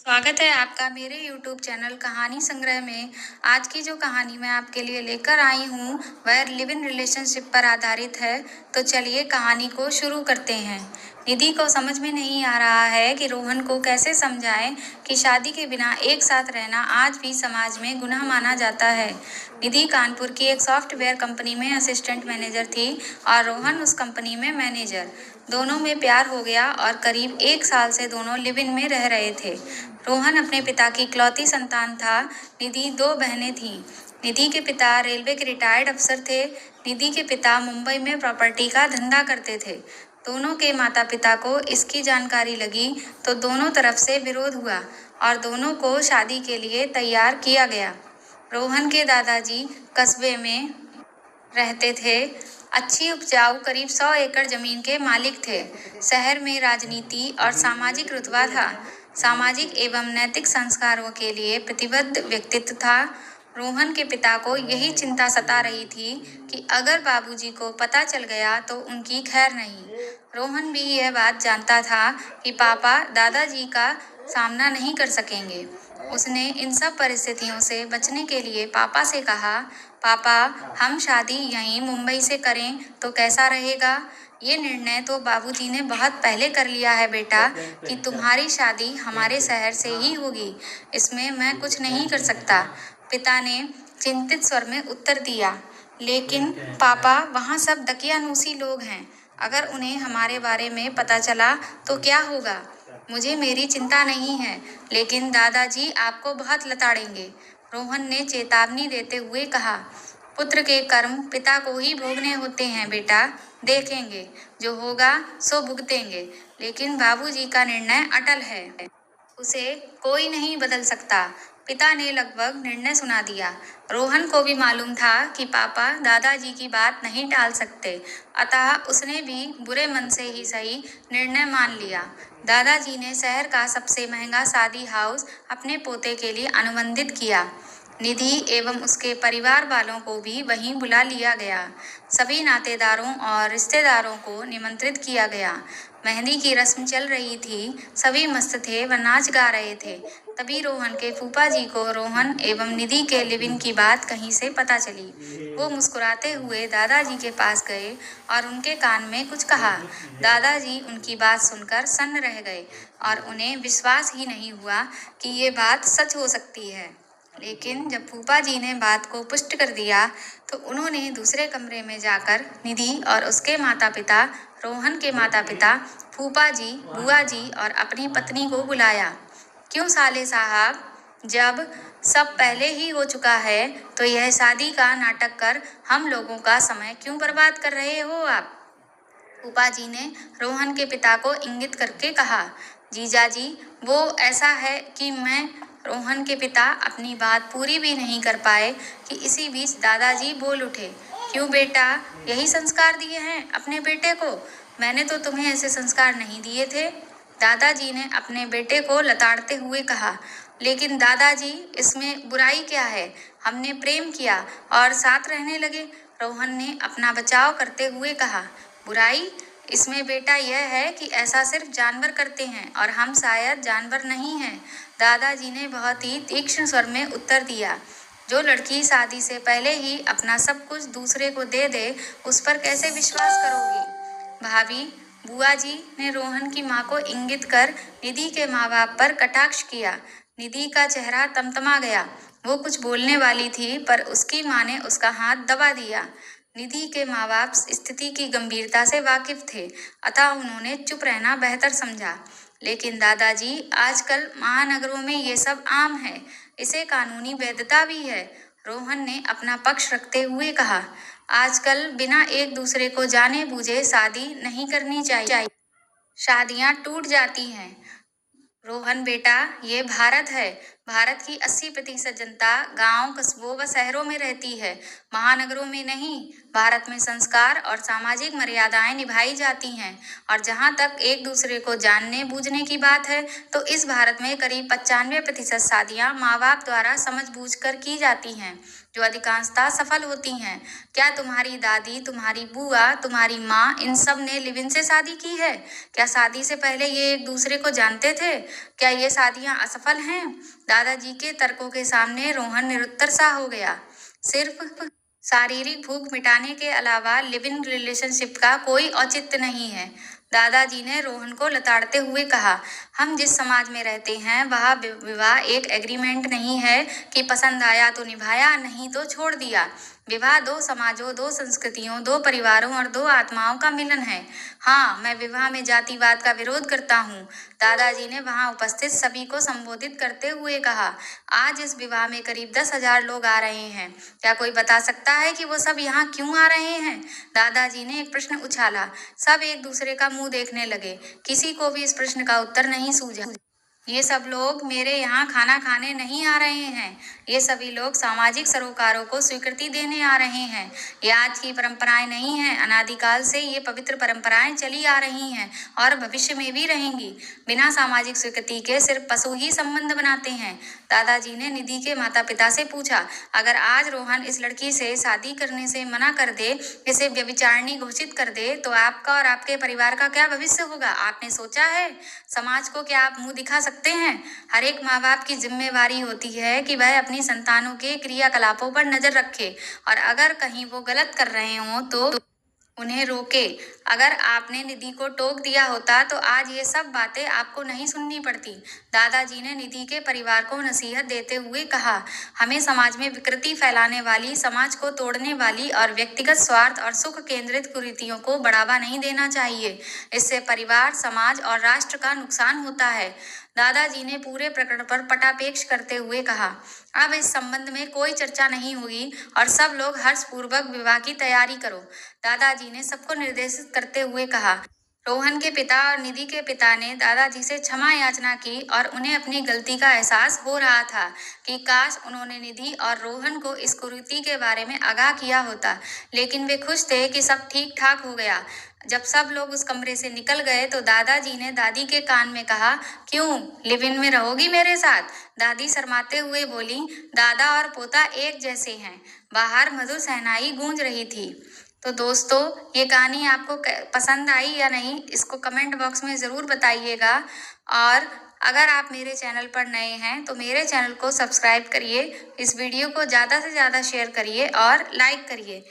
स्वागत है आपका मेरे YouTube चैनल कहानी संग्रह में। आज की जो कहानी मैं आपके लिए लेकर आई हूँ वह लिव इन रिलेशनशिप पर आधारित है। तो चलिए कहानी को शुरू करते हैं। निधि को समझ में नहीं आ रहा है कि रोहन को कैसे समझाएं कि शादी के बिना एक साथ रहना आज भी समाज में गुनाह माना जाता है। निधि कानपुर की एक सॉफ्टवेयर कंपनी में असिस्टेंट मैनेजर थी और रोहन उस कंपनी में मैनेजर। दोनों में प्यार हो गया और करीब 1 साल से दोनों लिव इन में रह रहे थे। रोहन अपने पिता की इकलौती संतान था। निधि 2 बहनें थीं। निधि के पिता रेलवे के रिटायर्ड अफसर थे। निधि के पिता मुंबई में प्रॉपर्टी का धंधा करते थे। दोनों के माता पिता को इसकी जानकारी लगी तो दोनों तरफ से विरोध हुआ और दोनों को शादी के लिए तैयार किया गया। रोहन के दादाजी कस्बे में रहते थे। अच्छी उपजाऊ करीब 100 एकड़ जमीन के मालिक थे। शहर में राजनीति और सामाजिक रुतबा था। सामाजिक एवं नैतिक संस्कारों के लिए प्रतिबद्ध व्यक्तित्व था। रोहन के पिता को यही चिंता सता रही थी कि अगर बाबूजी को पता चल गया तो उनकी खैर नहीं। रोहन भी यह बात जानता था कि पापा दादाजी का सामना नहीं कर सकेंगे। उसने इन सब परिस्थितियों से बचने के लिए पापा से कहा, पापा हम शादी यहीं मुंबई से करें तो कैसा रहेगा? ये निर्णय तो बाबूजी ने बहुत पहले कर लिया है बेटा कि तुम्हारी शादी हमारे शहर से ही होगी। इसमें मैं कुछ नहीं कर सकता। पिता ने चिंतित स्वर में उत्तर दिया। लेकिन पापा वहाँ सब दकियानूसी लोग हैं। अगर उन्हें हमारे बारे में पता चला तो क्या होगा? मुझे मेरी चिंता नहीं है, लेकिन दादाजी आपको बहुत लताड़ेंगे। रोहन ने चेतावनी देते हुए कहा, पुत्र के कर्म पिता को ही भोगने होते हैं बेटा। देखेंगे, जो होगा सो भुगतेंगे। लेकिन बाबूजी का निर्णय अटल है, उसे कोई नहीं बदल सकता। पिता ने लगभग निर्णय सुना दिया। रोहन को भी मालूम था कि पापा दादाजी की बात नहीं टाल सकते, अतः उसने भी बुरे मन से ही सही निर्णय मान लिया। दादाजी ने शहर का सबसे महंगा शादी हाउस अपने पोते के लिए अनुबंधित किया। निधि एवं उसके परिवार वालों को भी वहीं बुला लिया गया। सभी नातेदारों और रिश्तेदारों को निमंत्रित किया गया। मेहंदी की रस्म चल रही थी। सभी मस्त थे व नाच गा रहे थे। तभी रोहन के फूफा जी को रोहन एवं निधि के लिव इन की बात कहीं से पता चली। वो मुस्कुराते हुए दादाजी के पास गए और उनके कान में कुछ कहा। दादाजी उनकी बात सुनकर सन्न रह गए और उन्हें विश्वास ही नहीं हुआ कि ये बात सच हो सकती है। लेकिन जब फूफा जी ने बात को पुष्ट कर दिया तो उन्होंने दूसरे कमरे में जाकर निधि और उसके माता पिता, रोहन के माता पिता, फूफा जी, बुआ जी और अपनी पत्नी को बुलाया। क्यों साले साहब, जब सब पहले ही हो चुका है तो यह शादी का नाटक कर हम लोगों का समय क्यों बर्बाद कर रहे हो आप? फूफा जी ने रोहन के पिता को इंगित करके कहा। जीजा जी, वो ऐसा है कि मैं रोहन के पिता अपनी बात पूरी भी नहीं कर पाए कि इसी बीच दादाजी बोल उठे। क्यों बेटा, यही संस्कार दिए हैं अपने बेटे को? मैंने तो तुम्हें ऐसे संस्कार नहीं दिए थे। दादाजी ने अपने बेटे को लताड़ते हुए कहा। लेकिन दादाजी, इसमें बुराई क्या है? हमने प्रेम किया और साथ रहने लगे। रोहन ने अपना बचाव करते हुए कहा। बुराई इसमें बेटा यह है कि ऐसा सिर्फ जानवर करते हैं और हम शायद जानवर नहीं हैं। दादाजी ने बहुत ही तीक्ष्ण स्वर में उत्तर दिया। जो लड़की शादी से पहले ही अपना सब कुछ दूसरे को दे दे, उस पर कैसे विश्वास करोगी? भाभी, बुआ जी ने रोहन की मां को इंगित कर निधि के माँ बाप पर कटाक्ष किया। निधि का चेहरा तमतमा गया। वो कुछ बोलने वाली थी पर उसकी मां ने उसका हाथ दबा दिया। निधि के माँ बाप स्थिति की गंभीरता से वाकिफ थे, अतः उन्होंने चुप रहना बेहतर समझा। लेकिन दादाजी, आजकल महानगरों में ये सब आम है, इसे कानूनी वैधता भी है। रोहन ने अपना पक्ष रखते हुए कहा। आजकल बिना एक दूसरे को जाने बूझे शादी नहीं करनी चाहिए, शादियां टूट जाती हैं। रोहन बेटा, ये भारत है, भारत की 80% जनता गांव, कस्बों व शहरों में रहती है, महानगरों में नहीं। भारत में संस्कार और सामाजिक मर्यादाएं निभाई जाती हैं। और जहां तक एक दूसरे को जानने बूझने की बात है, तो इस भारत में करीब 95% शादियां माँ बाप द्वारा समझ बूझ कर की जाती हैं, जो अधिकांशतः सफल होती हैं। क्या तुम्हारी दादी, तुम्हारी बुआ, तुम्हारी माँ इन सब ने लिव इन से शादी की है? क्या शादी से पहले ये एक दूसरे को जानते थे? क्या ये शादियां असफल हैं? दादाजी के तर्कों के सामने रोहन निरुत्तर सा हो गया। सिर्फ शारीरिक भूख मिटाने के अलावा लिव इन रिलेशनशिप का कोई औचित्य नहीं है। दादाजी ने रोहन को लताड़ते हुए कहा, हम जिस समाज में रहते हैं वह विवाह एक एग्रीमेंट नहीं है कि पसंद आया तो निभाया, नहीं तो छोड़ दिया। विवाह दो समाजों, दो संस्कृतियों, दो परिवारों और दो आत्माओं का मिलन है। हाँ, मैं विवाह में जातिवाद का विरोध करता हूँ, दादाजी ने वहां उपस्थित सभी को संबोधित करते हुए कहा। आज इस विवाह में करीब 10,000 लोग आ रहे हैं। क्या कोई बता सकता है कि वो सब यहाँ क्यों आ रहे हैं? दादाजी ने एक प्रश्न उछाला। सब एक दूसरे का मुंह देखने लगे। किसी को भी इस प्रश्न का उत्तर नहीं सूझा। ये सब लोग मेरे यहाँ खाना खाने नहीं आ रहे हैं। ये सभी लोग सामाजिक सरोकारों को स्वीकृति देने आ रहे हैं। ये आज की परंपराएं नहीं हैं, अनादिकाल से ये पवित्र परंपराएं चली आ रही हैं और भविष्य में भी रहेंगी। बिना सामाजिक स्वीकृति के सिर्फ पशु ही संबंध बनाते हैं। दादाजी ने निधि के माता पिता से पूछा, अगर आज रोहन इस लड़की से शादी करने से मना कर दे, इसे व्यभिचारिणी घोषित कर दे, तो आपका और आपके परिवार का क्या भविष्य होगा? आपने सोचा है? समाज को क्या आप मुंह दिखा सकते हैं? हर एक माँ बाप की जिम्मेवारी होती है कि वह अपनी संतानों के क्रियाकलापों पर नजर रखे और अगर कहीं वो गलत कर रहे हों तो उन्हें रोके। अगर आपने निधि को टोक दिया होता तो आज ये सब बातें आपको नहीं सुननी पड़ती। दादाजी ने निधि के परिवार को नसीहत देते हुए कहा, हमें समाज में विकृति फैलाने वाली, समाज को तोड़ने वाली और व्यक्तिगत स्वार्थ और सुख केंद्रित कुरीतियों को बढ़ावा नहीं देना चाहिए। इससे परिवार, समाज और राष्ट्र का नुकसान होता है। दादाजी ने पूरे प्रकरण पर पटापेक्ष करते हुए कहा, अब इस संबंध में कोई चर्चा नहीं होगी और सब लोग हर्षपूर्वक विवाह की तैयारी करो। दादाजी ने सबको निर्देशित करते हुए कहा। रोहन के पिता और निधि के पिता ने दादाजी से क्षमा याचना की और उन्हें अपनी गलती का एहसास हो रहा था कि काश उन्होंने निधि और रोहन को इस कुरीति के बारे में आगाह किया होता। लेकिन वे खुश थे कि सब ठीक ठाक हो गया। जब सब लोग उस कमरे से निकल गए तो दादाजी ने दादी के कान में कहा, क्यों, लिव इन में रहोगी मेरे साथ? दादी शर्माते हुए बोली, दादा और पोता एक जैसे हैं। बाहर मधुर शहनाई गूंज रही थी। तो दोस्तों, ये कहानी आपको पसंद आई या नहीं, इसको कमेंट बॉक्स में ज़रूर बताइएगा। और अगर आप मेरे चैनल पर नए हैं तो मेरे चैनल को सब्सक्राइब करिए, इस वीडियो को ज़्यादा से ज़्यादा शेयर करिए और लाइक करिए।